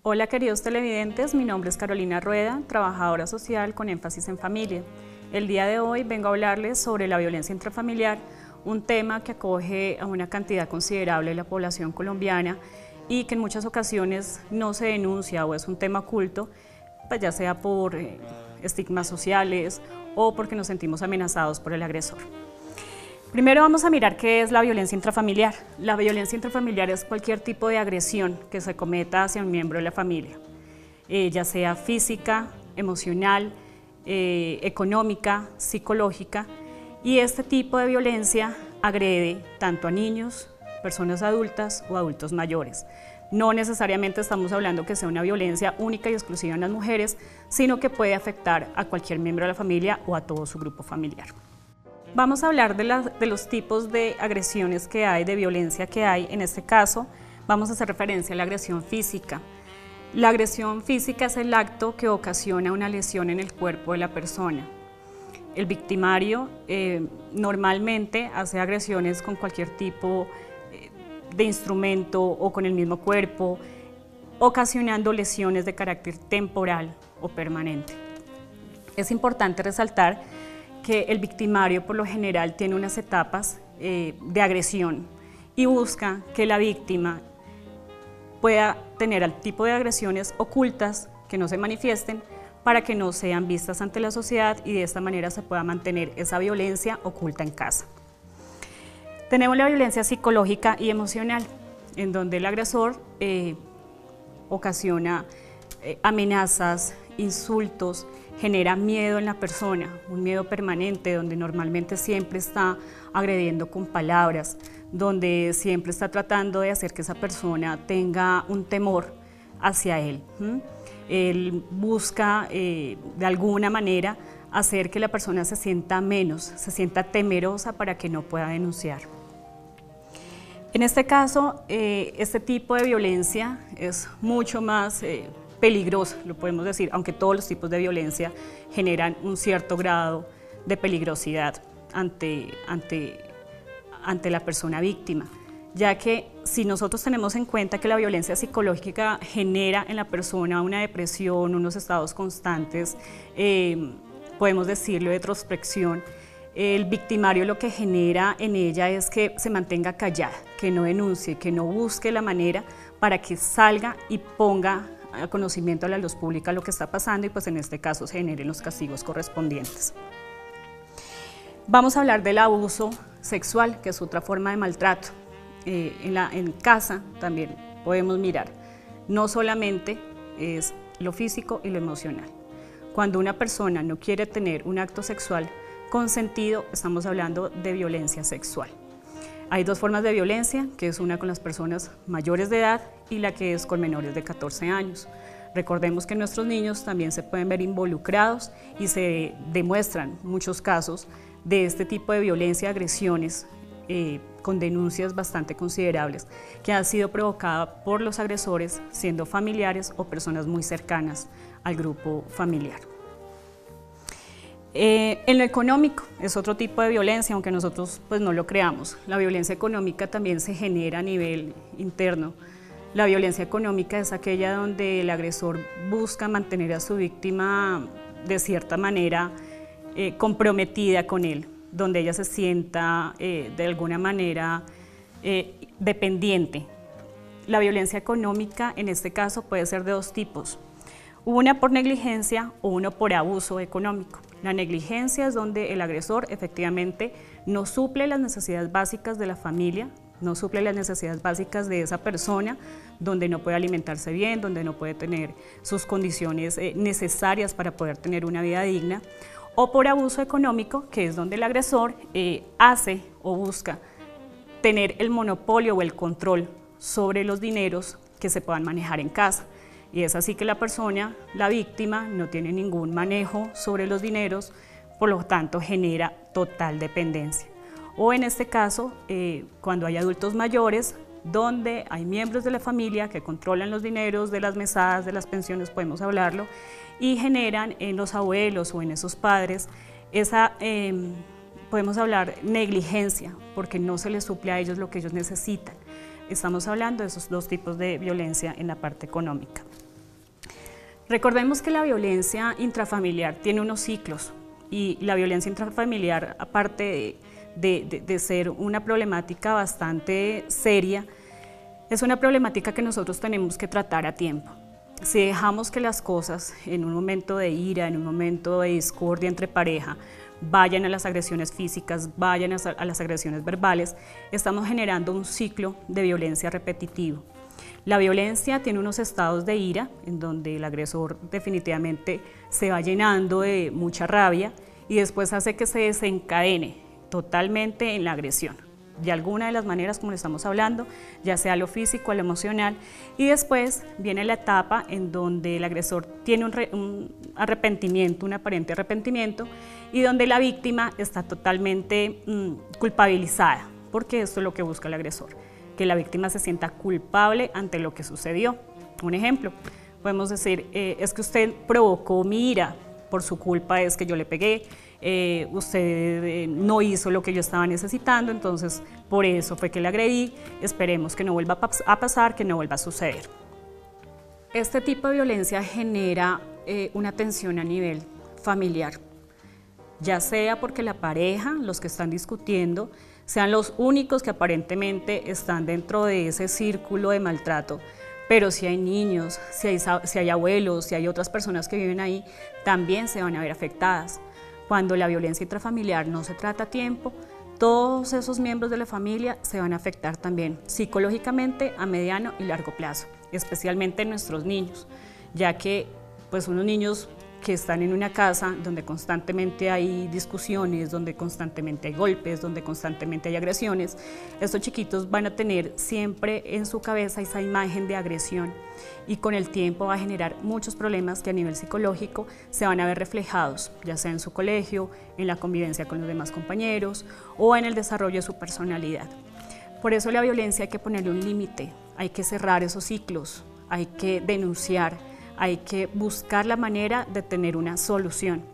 Hola queridos televidentes, mi nombre es Carolina Rueda, trabajadora social con énfasis en familia. El día de hoy vengo a hablarles sobre la violencia intrafamiliar, un tema que acoge a una cantidad considerable de la población colombiana y que en muchas ocasiones no se denuncia o es un tema oculto, pues ya sea por estigmas sociales o porque nos sentimos amenazados por el agresor. Primero vamos a mirar qué es la violencia intrafamiliar. La violencia intrafamiliar es cualquier tipo de agresión que se cometa hacia un miembro de la familia, ya sea física, emocional, económica, psicológica, y este tipo de violencia agrede tanto a niños, personas adultas o adultos mayores. No necesariamente estamos hablando que sea una violencia única y exclusiva en las mujeres, sino que puede afectar a cualquier miembro de la familia o a todo su grupo familiar. Vamos a hablar de los tipos de agresiones que hay, de violencia que hay. En este caso, vamos a hacer referencia a la agresión física. La agresión física es el acto que ocasiona una lesión en el cuerpo de la persona. El victimario normalmente hace agresiones con cualquier tipo de instrumento o con el mismo cuerpo, ocasionando lesiones de carácter temporal o permanente. Es importante resaltar que el victimario por lo general tiene unas etapas de agresión y busca que la víctima pueda tener el tipo de agresiones ocultas que no se manifiesten para que no sean vistas ante la sociedad y de esta manera se pueda mantener esa violencia oculta en casa. Tenemos la violencia psicológica y emocional, en donde el agresor ocasiona amenazas, insultos, genera miedo en la persona, un miedo permanente donde normalmente siempre está agrediendo con palabras, donde siempre está tratando de hacer que esa persona tenga un temor hacia él. Él busca de alguna manera hacer que la persona se sienta menos, se sienta temerosa para que no pueda denunciar. En este caso, este tipo de violencia es mucho más peligroso, lo podemos decir, aunque todos los tipos de violencia generan un cierto grado de peligrosidad ante la persona víctima, ya que si nosotros tenemos en cuenta que la violencia psicológica genera en la persona una depresión, unos estados constantes, podemos decirlo de introspección, el victimario lo que genera en ella es que se mantenga callada, que no denuncie, que no busque la manera para que salga y ponga a conocimiento a la luz pública lo que está pasando y pues en este caso se generen los castigos correspondientes. Vamos a hablar del abuso sexual, que es otra forma de maltrato. En casa también podemos mirar, no solamente es lo físico y lo emocional. Cuando una persona no quiere tener un acto sexual consentido, estamos hablando de violencia sexual. Hay dos formas de violencia, que es una con las personas mayores de edad y la que es con menores de 14 años. Recordemos que nuestros niños también se pueden ver involucrados y se demuestran muchos casos de este tipo de violencia, agresiones, con denuncias bastante considerables, que han sido provocadas por los agresores, siendo familiares o personas muy cercanas al grupo familiar. En lo económico es otro tipo de violencia, aunque nosotros pues no lo creamos. La violencia económica también se genera a nivel interno. La violencia económica es aquella donde el agresor busca mantener a su víctima de cierta manera comprometida con él, donde ella se sienta de alguna manera dependiente. La violencia económica en este caso puede ser de dos tipos. Una por negligencia o uno por abuso económico. La negligencia es donde el agresor efectivamente no suple las necesidades básicas de la familia, no suple las necesidades básicas de esa persona, donde no puede alimentarse bien, donde no puede tener sus condiciones necesarias para poder tener una vida digna, o por abuso económico, que es donde el agresor hace o busca tener el monopolio o el control sobre los dineros que se puedan manejar en casa. Y es así que la persona, la víctima, no tiene ningún manejo sobre los dineros, por lo tanto genera total dependencia. O en este caso, cuando hay adultos mayores, donde hay miembros de la familia que controlan los dineros de las mesadas, de las pensiones, podemos hablarlo, y generan en los abuelos o en esos padres esa, podemos hablar, negligencia, porque no se les suple a ellos lo que ellos necesitan. Estamos hablando de esos dos tipos de violencia en la parte económica. Recordemos que la violencia intrafamiliar tiene unos ciclos y la violencia intrafamiliar, aparte de ser una problemática bastante seria, es una problemática que nosotros tenemos que tratar a tiempo. Si dejamos que las cosas en un momento de ira, en un momento de discordia entre pareja, vayan a las agresiones físicas, vayan a las agresiones verbales, estamos generando un ciclo de violencia repetitivo. La violencia tiene unos estados de ira, en donde el agresor definitivamente se va llenando de mucha rabia y después hace que se desencadene totalmente en la agresión, de alguna de las maneras como le estamos hablando, ya sea lo físico, lo emocional, y después viene la etapa en donde el agresor tiene un arrepentimiento, un aparente arrepentimiento, y donde la víctima está totalmente culpabilizada, porque esto es lo que busca el agresor, que la víctima se sienta culpable ante lo que sucedió. Un ejemplo, podemos decir, es que usted provocó mi ira, por su culpa es que yo le pegué, usted no hizo lo que yo estaba necesitando, entonces por eso fue que le agredí, esperemos que no vuelva a pasar, que no vuelva a suceder. Este tipo de violencia genera una tensión a nivel familiar, ya sea porque la pareja, los que están discutiendo, sean los únicos que aparentemente están dentro de ese círculo de maltrato, pero si hay niños, si hay abuelos, si hay otras personas que viven ahí, también se van a ver afectadas. Cuando la violencia intrafamiliar no se trata a tiempo, todos esos miembros de la familia se van a afectar también psicológicamente a mediano y largo plazo, especialmente nuestros niños, ya que pues unos niños que están en una casa donde constantemente hay discusiones, donde constantemente hay golpes, donde constantemente hay agresiones, estos chiquitos van a tener siempre en su cabeza esa imagen de agresión y con el tiempo va a generar muchos problemas que a nivel psicológico se van a ver reflejados, ya sea en su colegio, en la convivencia con los demás compañeros o en el desarrollo de su personalidad. Por eso la violencia hay que ponerle un límite, hay que cerrar esos ciclos, hay que denunciar, hay que buscar la manera de tener una solución.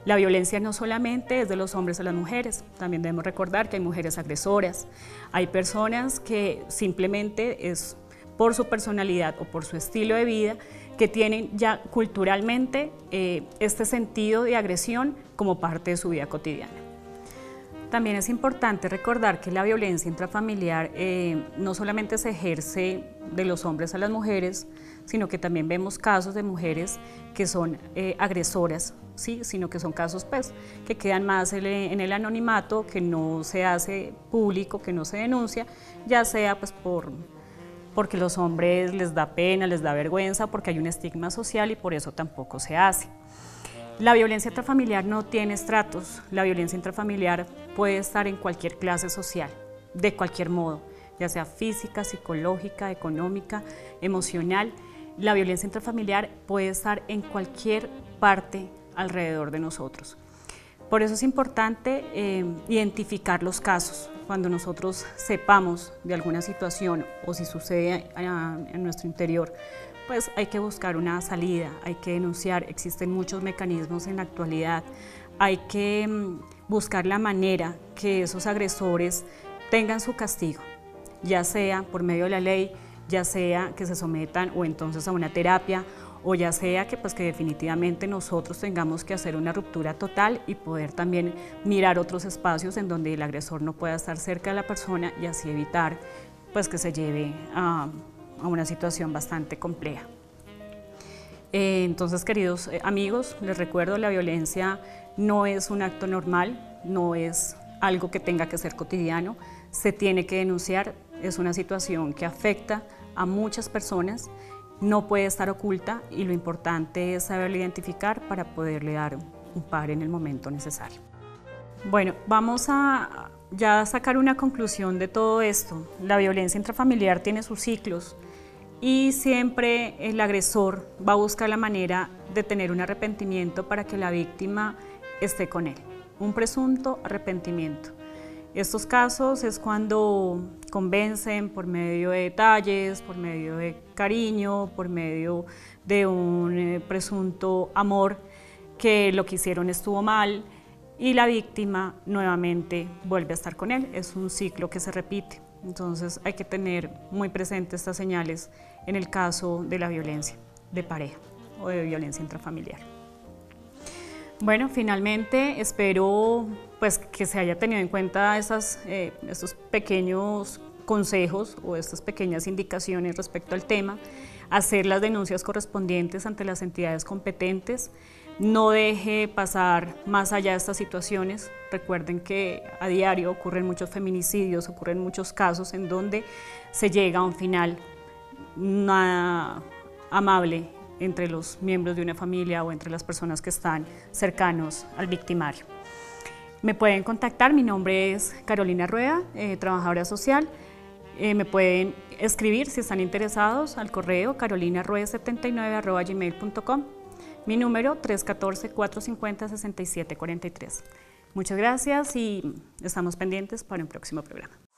La violencia no solamente es de los hombres a las mujeres, también debemos recordar que hay mujeres agresoras, hay personas que simplemente es por su personalidad o por su estilo de vida que tienen ya culturalmente este sentido de agresión como parte de su vida cotidiana. También es importante recordar que la violencia intrafamiliar no solamente se ejerce de los hombres a las mujeres, sino que también vemos casos de mujeres que son agresoras, ¿sí? Sino que son casos pues, que quedan más en el anonimato, que no se hace público, que no se denuncia, ya sea pues, porque los hombres les da pena, les da vergüenza, porque hay un estigma social y por eso tampoco se hace. La violencia intrafamiliar no tiene estratos, la violencia intrafamiliar puede estar en cualquier clase social, de cualquier modo, ya sea física, psicológica, económica, emocional. La violencia intrafamiliar puede estar en cualquier parte alrededor de nosotros. Por eso es importante identificar los casos. Cuando nosotros sepamos de alguna situación o si sucede en nuestro interior, pues hay que buscar una salida, hay que denunciar, existen muchos mecanismos en la actualidad, hay que buscar la manera que esos agresores tengan su castigo, ya sea por medio de la ley, ya sea que se sometan o entonces a una terapia, o ya sea que, pues, que definitivamente nosotros tengamos que hacer una ruptura total y poder también mirar otros espacios en donde el agresor no pueda estar cerca de la persona y así evitar pues, que se lleve a una situación bastante compleja. Entonces, queridos amigos, les recuerdo, la violencia no es un acto normal, no es algo que tenga que ser cotidiano, se tiene que denunciar, es una situación que afecta a muchas personas, no puede estar oculta y lo importante es saberla identificar para poderle dar un par en el momento necesario. Bueno, vamos a ya sacar una conclusión de todo esto. La violencia intrafamiliar tiene sus ciclos y siempre el agresor va a buscar la manera de tener un arrepentimiento para que la víctima esté con él, un presunto arrepentimiento. Estos casos es cuando convencen por medio de detalles, por medio de cariño, por medio de un presunto amor, que lo que hicieron estuvo mal y la víctima nuevamente vuelve a estar con él. Es un ciclo que se repite. Entonces hay que tener muy presentes estas señales en el caso de la violencia de pareja. o de violencia intrafamiliar. Bueno, finalmente espero pues, que se haya tenido en cuenta estos pequeños consejos o estas pequeñas indicaciones respecto al tema, hacer las denuncias correspondientes ante las entidades competentes, no deje pasar más allá de estas situaciones. Recuerden que a diario ocurren muchos feminicidios, ocurren muchos casos en donde se llega a un final nada amable entre los miembros de una familia o entre las personas que están cercanos al victimario. Me pueden contactar, mi nombre es Carolina Rueda, trabajadora social. Me pueden escribir si están interesados al correo carolinarrueda79@gmail.com. Mi número 314-450-6743. Muchas gracias y estamos pendientes para un próximo programa.